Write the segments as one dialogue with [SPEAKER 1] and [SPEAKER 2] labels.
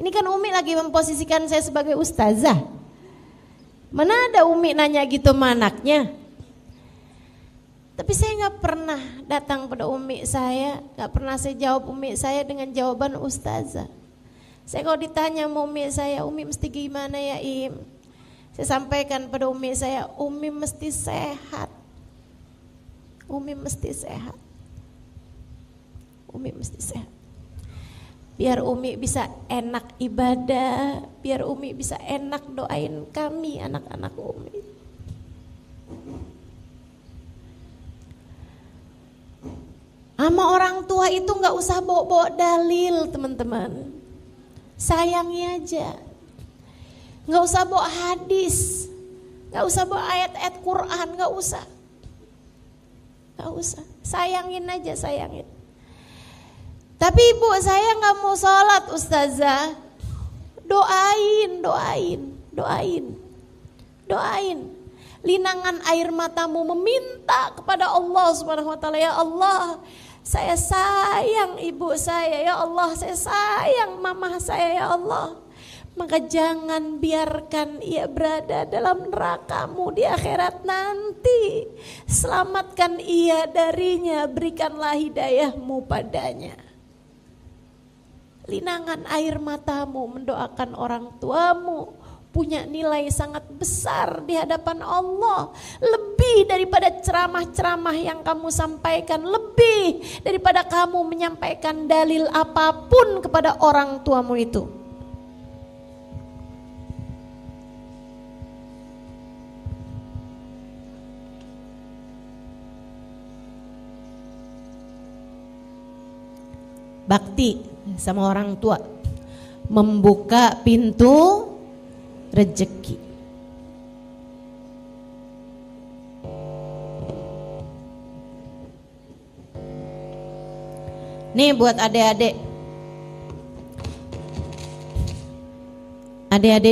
[SPEAKER 1] Ini kan Umi lagi memposisikan saya sebagai ustazah. Mana ada Umi nanya gitu sama anaknya. Tapi saya gak pernah datang pada Umi saya, gak pernah saya jawab Umi saya dengan jawaban ustazah. Saya kalau ditanya sama Umi saya, Umi mesti gimana ya Im? Saya sampaikan pada Umi saya, Umi mesti sehat. Umi mesti sehat. Umi mesti sehat. Biar Umi bisa enak ibadah, biar Umi bisa enak doain kami anak-anak Umi. Sama orang tua itu gak usah bawa-bawa dalil teman-teman. Sayangi aja. Gak usah bawa hadis, gak usah bawa ayat-ayat Quran, gak usah. Gak usah, sayangin aja, sayangin. Tapi ibu saya gak mau sholat ustazah. Doain. Linangan air matamu meminta kepada Allah Subhanahu wa taala, ya Allah, saya sayang ibu saya, ya Allah, saya sayang mama saya, ya Allah. Maka jangan biarkan ia berada dalam neraka-Mu di akhirat nanti. Selamatkan ia darinya, berikanlah hidayah-Mu padanya. Linangan air matamu mendoakan orang tuamu punya nilai sangat besar di hadapan Allah. Lebih daripada ceramah-ceramah yang kamu sampaikan, lebih daripada kamu menyampaikan dalil apapun kepada orang tuamu itu. Bakti sama orang tua membuka pintu rezeki. Nih buat adik-adik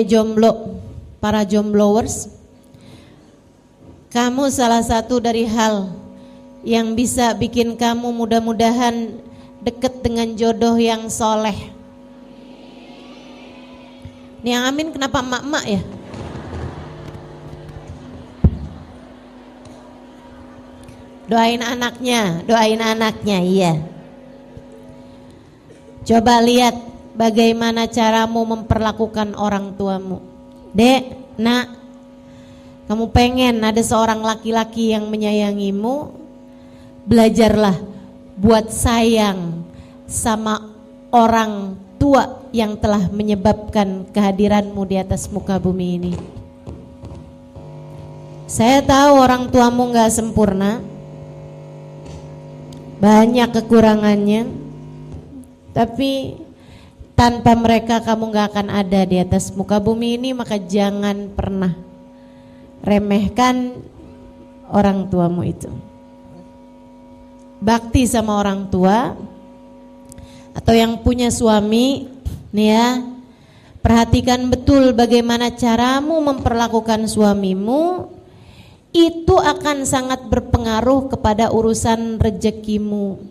[SPEAKER 1] jomblo, para jombloers, kamu salah satu dari hal yang bisa bikin kamu mudah-mudahan deket dengan jodoh yang soleh. Nih yang amin kenapa emak-emak ya? Doain anaknya, iya. Coba lihat bagaimana caramu memperlakukan orang tuamu. Dek, nak, kamu pengen ada seorang laki-laki yang menyayangimu, belajarlah buat sayang sama orang tua yang telah menyebabkan kehadiranmu di atas muka bumi ini. Saya tahu orang tuamu gak sempurna, banyak kekurangannya, tapi tanpa mereka kamu gak akan ada di atas muka bumi ini. Maka jangan pernah remehkan orang tuamu itu. Bakti sama orang tua. Atau yang punya suami, nih ya, perhatikan betul bagaimana caramu memperlakukan suamimu. Itu akan sangat berpengaruh kepada urusan rezekimu.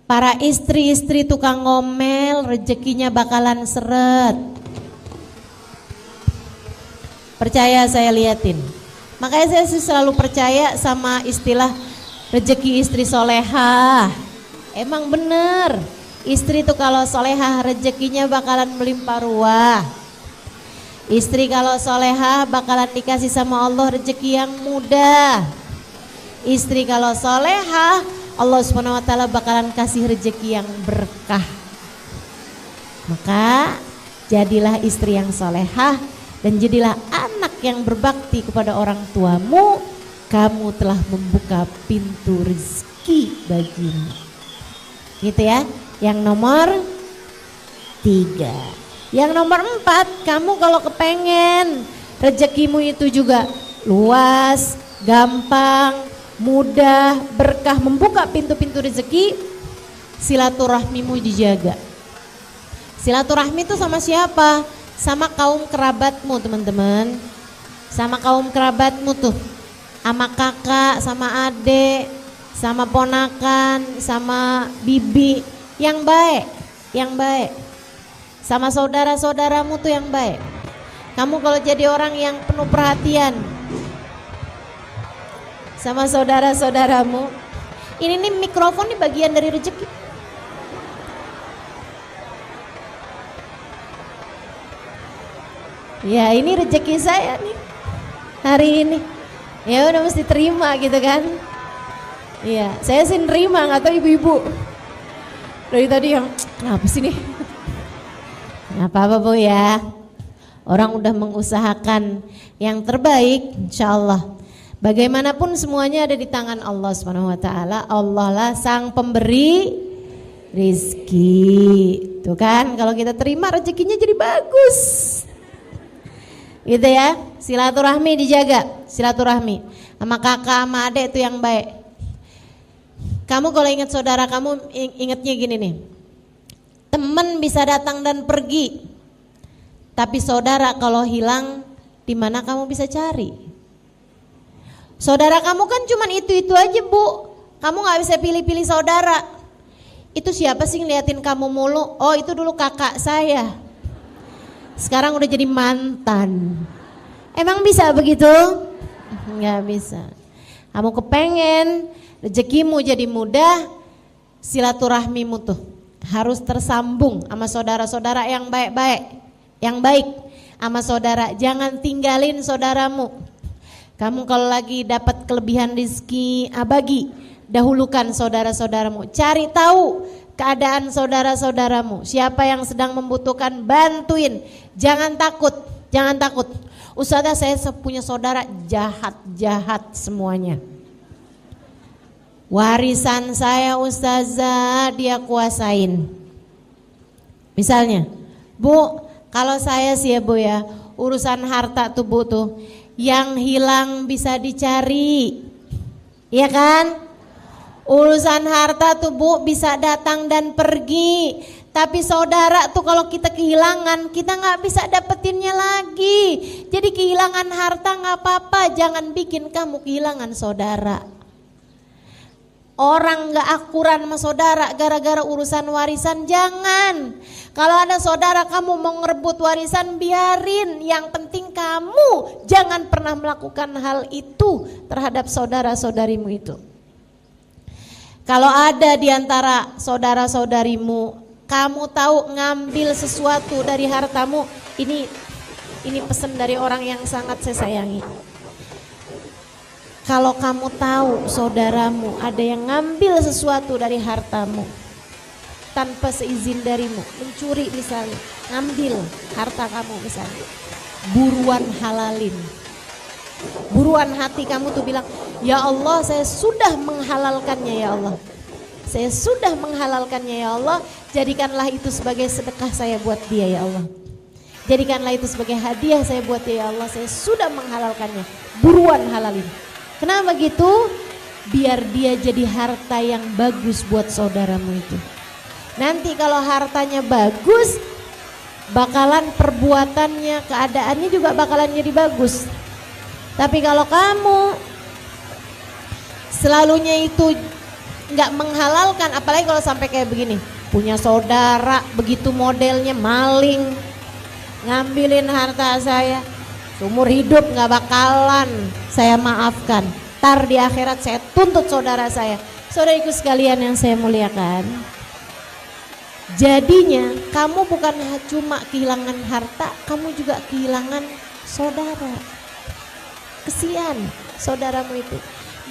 [SPEAKER 1] Para istri-istri tukang ngomel, rezekinya bakalan seret. Percaya, saya liatin. Makanya saya selalu percaya sama istilah rezeki istri solehah. Emang bener, istri tuh kalau solehah rezekinya bakalan melimpah ruah. Istri kalau solehah bakalan dikasih sama Allah rezeki yang mudah. Istri kalau solehah, Allah Subhanahu wa taala bakalan kasih rezeki yang berkah. Maka jadilah istri yang solehah dan jadilah anak yang berbakti kepada orang tuamu. Kamu telah membuka pintu rezeki bagimu. Gitu ya. Yang nomor 3. Yang nomor 4, kamu kalau kepengen rezekimu itu juga luas, gampang, mudah, berkah, membuka pintu-pintu rezeki, silaturahmimu dijaga. Silaturahmi itu sama siapa? Sama kaum kerabatmu, teman-teman. Sama kaum kerabatmu tuh, sama kakak, sama adik, sama ponakan, sama bibi, yang baik, yang baik. sama saudara-saudaramu tuh yang baik. Kamu kalau jadi orang yang penuh perhatian sama saudara-saudaramu, ini nih mikrofon nih bagian dari rezeki. Ya ini rezeki saya nih hari ini. Ya udah mesti terima gitu kan. Iya, saya sih nerima, nggak tahu ibu-ibu dari tadi yang apa sih nih? Nggak apa-apa Bu ya. Orang udah mengusahakan yang terbaik, insya Allah. Bagaimanapun semuanya ada di tangan Allah Subhanahu Wa Taala. Allah lah sang pemberi rizki. Tuh kan, kalau kita terima rezekinya jadi bagus. Gitu ya, silaturahmi dijaga, silaturahmi sama kakak sama adik itu yang baik. Kamu kalau ingat saudara kamu, ingatnya gini nih, teman bisa datang dan pergi, tapi saudara kalau hilang, di mana kamu bisa cari? Saudara kamu kan cuman itu aja Bu, kamu nggak bisa pilih-pilih saudara. Itu siapa sih ngeliatin kamu mulu? Oh itu dulu kakak saya. Sekarang udah jadi mantan. Emang bisa begitu? Nggak bisa. Kamu kepengen rezekimu jadi mudah, silaturahmimu tuh harus tersambung sama saudara-saudara yang baik-baik, yang baik sama saudara. Jangan tinggalin saudaramu. Kamu kalau lagi dapat kelebihan rezeki, bagi, dahulukan saudara-saudaramu. Cari tahu keadaan saudara-saudaramu, siapa yang sedang membutuhkan, bantuin. Jangan takut, jangan takut. Ustazah saya punya saudara jahat-jahat semuanya. Warisan saya ustazah dia kuasain. Misalnya, Bu, kalau saya sih ya Bu ya, urusan harta tuh Bu tuh, yang hilang bisa dicari. Iya kan? Urusan harta tuh Bu bisa datang dan pergi. Tapi saudara tuh kalau kita kehilangan, kita gak bisa dapetinnya lagi. Jadi kehilangan harta gak apa-apa, jangan bikin kamu kehilangan saudara. Orang gak akuran sama saudara gara-gara urusan warisan, jangan. Kalau ada saudara kamu mau ngerebut warisan, biarin. Yang penting kamu jangan pernah melakukan hal itu terhadap saudara-saudarimu itu. Kalau ada di antara saudara-saudarimu, kamu tahu ngambil sesuatu dari hartamu, ini pesan dari orang yang sangat saya sayangi. Kalau kamu tahu saudaramu ada yang ngambil sesuatu dari hartamu tanpa seizin darimu, mencuri misalnya, ngambil harta kamu misalnya, buruan halalin. Buruan hati kamu tuh bilang, ya Allah saya sudah menghalalkannya ya Allah. Saya sudah menghalalkannya ya Allah, jadikanlah itu sebagai sedekah saya buat dia ya Allah. Jadikanlah itu sebagai hadiah saya buat dia ya Allah, saya sudah menghalalkannya. Buruan halalin. Kenapa gitu? Biar dia jadi harta yang bagus buat saudaramu itu. Nanti kalau hartanya bagus, bakalan perbuatannya, keadaannya juga bakalan jadi bagus. Tapi kalau kamu selalunya itu nggak menghalalkan, apalagi kalau sampai kayak begini, punya saudara begitu modelnya maling, ngambilin harta saya, seumur hidup nggak bakalan saya maafkan. Tar di akhirat saya tuntut saudara saya. Saudariku sekalian yang saya muliakan, jadinya kamu bukan cuma kehilangan harta, kamu juga kehilangan saudara. Kesian saudaramu itu.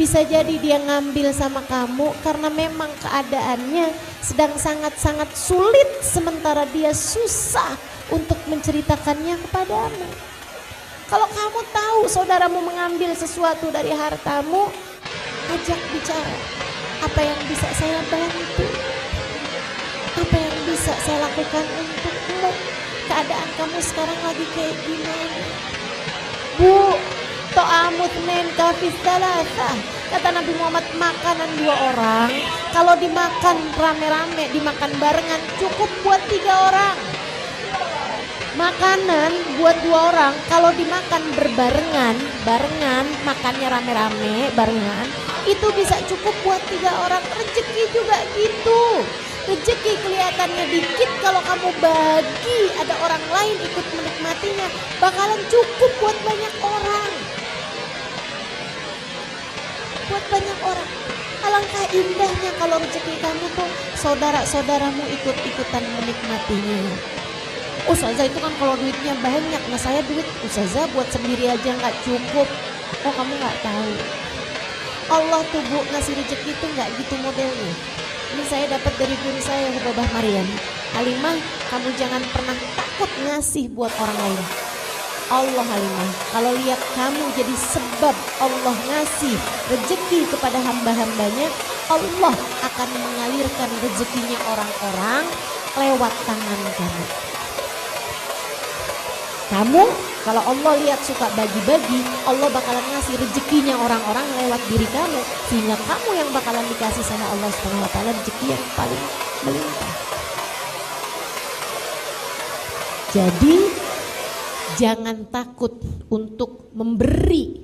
[SPEAKER 1] Bisa jadi dia ngambil sama kamu karena memang keadaannya sedang sangat-sangat sulit, sementara dia susah untuk menceritakannya kepadamu. Kalau kamu tahu saudaramu mengambil sesuatu dari hartamu, ajak bicara. Apa yang bisa saya bantu? Apa yang bisa saya lakukan untukmu? Keadaan kamu sekarang lagi kayak gimana? Bu, to'amut nen kafis salasa. Kata Nabi Muhammad, makanan 2 orang kalau dimakan rame-rame, dimakan barengan cukup buat 3 orang. Makanan buat 2 orang kalau dimakan barengan, makannya rame-rame barengan, itu bisa cukup buat 3 orang. Rezeki juga gitu. Rezeki kelihatannya dikit, kalau kamu bagi ada orang lain ikut menikmatinya, bakalan cukup buat banyak orang. Buat banyak orang. Alangkah indahnya kalau rezeki kamu tuh saudara-saudaramu ikut-ikutan menikmatinya. Ustazah itu kan kalau duitnya banyak, nah saya duit Ustazah buat sendiri aja nggak cukup. Oh kamu nggak tahu. Allah tuh Bu ngasih rezeki itu nggak gitu modelnya. Ini saya dapat dari guru saya Hubabah Maryam. Halimah, kamu jangan pernah takut ngasih buat orang lain. Allah Halimah, kalau lihat kamu jadi sebab Allah ngasih rezeki kepada hamba-hambanya, Allah akan mengalirkan rezekinya orang-orang lewat tangan kamu. Kamu kalau Allah lihat suka bagi-bagi, Allah bakalan ngasih rezekinya orang-orang lewat diri kamu, sehingga kamu yang bakalan dikasih sama Allah Subhanahu wa taala rezeki yang paling melimpah. Jadi jangan takut untuk memberi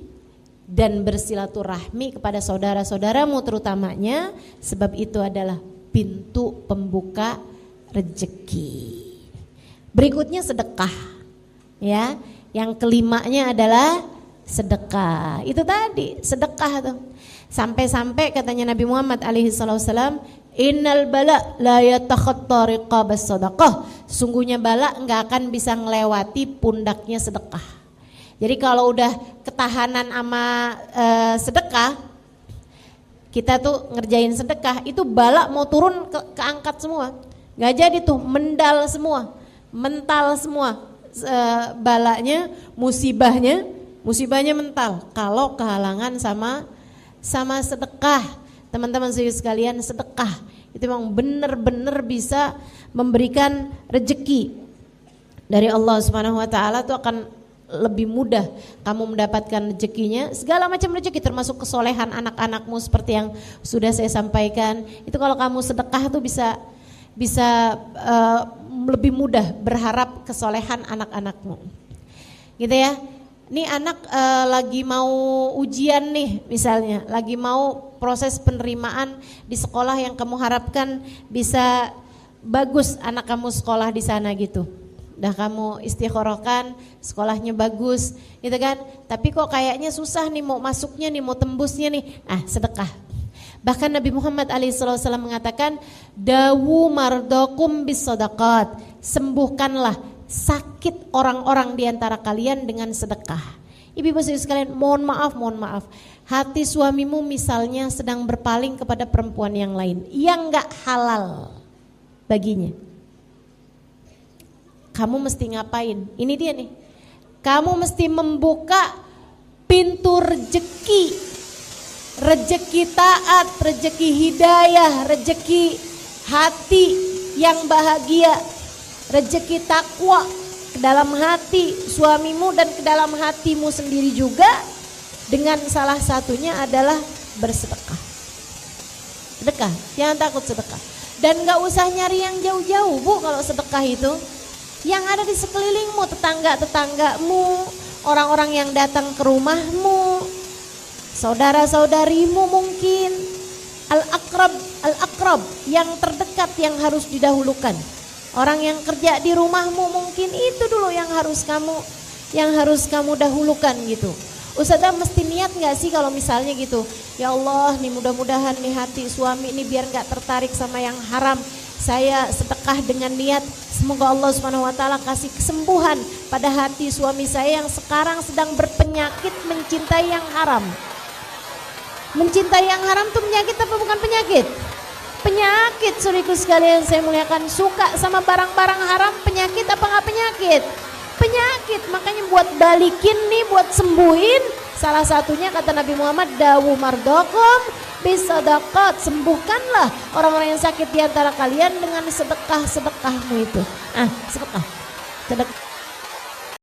[SPEAKER 1] dan bersilaturahmi kepada saudara-saudaramu terutamanya, sebab itu adalah pintu pembuka rezeki. Berikutnya sedekah. Ya, yang kelimanya adalah sedekah. Itu tadi sedekah tuh. Sampai-sampai katanya Nabi Muhammad alaihi wasallam, innal bala la yatakhatta riqabas sadaqah. Sungguhnya bala enggak akan bisa ngelewati pundaknya sedekah. Jadi kalau udah ketahanan sama sedekah, kita tuh ngerjain sedekah, itu bala mau turun keangkat semua. Enggak jadi tuh, mendal semua, mental semua. Balanya, musibahnya mental kalau kehalangan sama sedekah. Teman-teman sekalian, sedekah itu memang benar-benar bisa memberikan rezeki dari Allah Subhanahu wa taala. Itu akan lebih mudah kamu mendapatkan rezekinya, segala macam rezeki termasuk kesolehan anak-anakmu seperti yang sudah saya sampaikan. Itu kalau kamu sedekah tuh bisa lebih mudah berharap kesolehan anak-anakmu, gitu ya. Ini anak lagi mau ujian nih misalnya, lagi mau proses penerimaan di sekolah yang kamu harapkan bisa bagus anak kamu sekolah di sana gitu. Udah kamu istikharahkan, sekolahnya bagus, gitu kan. Tapi kok kayaknya susah nih mau masuknya nih, mau tembusnya nih. Sedekah. Bahkan Nabi Muhammad SAW mengatakan, dawu mardokum bis sadaqat, sembuhkanlah sakit orang-orang di antara kalian dengan sedekah. Ibu-ibu sekalian, mohon maaf, hati suamimu misalnya sedang berpaling kepada perempuan yang lain yang gak halal baginya. Kamu mesti ngapain? Ini dia nih, kamu mesti membuka pintu rezeki. Rezeki taat, rezeki hidayah, rezeki hati yang bahagia, rezeki takwa ke dalam hati suamimu dan ke dalam hatimu sendiri juga, dengan salah satunya adalah bersedekah. Sedekah, jangan takut sedekah. Dan gak usah nyari yang jauh-jauh Bu kalau sedekah itu. Yang ada di sekelilingmu, tetangga-tetanggamu, orang-orang yang datang ke rumahmu, saudara-saudarimu mungkin, al-akrab yang terdekat yang harus didahulukan. Orang yang kerja di rumahmu mungkin itu dulu yang harus kamu dahulukan gitu. Ustazah mesti niat nggak sih kalau misalnya gitu, ya Allah nih mudah-mudahan nih hati suami ini biar nggak tertarik sama yang haram. Saya sedekah dengan niat semoga Allah Subhanahu wa taala kasih kesembuhan pada hati suami saya yang sekarang sedang berpenyakit mencintai yang haram. Mencintai yang haram tuh penyakit apa bukan penyakit? Penyakit, saudaraku sekalian saya muliakan. Suka sama barang-barang haram penyakit apa nggak penyakit? Penyakit. Makanya buat balikin nih, buat sembuhin, salah satunya kata Nabi Muhammad, dawu mardokum bisadaqat, sembuhkanlah orang-orang yang sakit di antara kalian dengan sedekah-sedekahmu itu. Sedekah.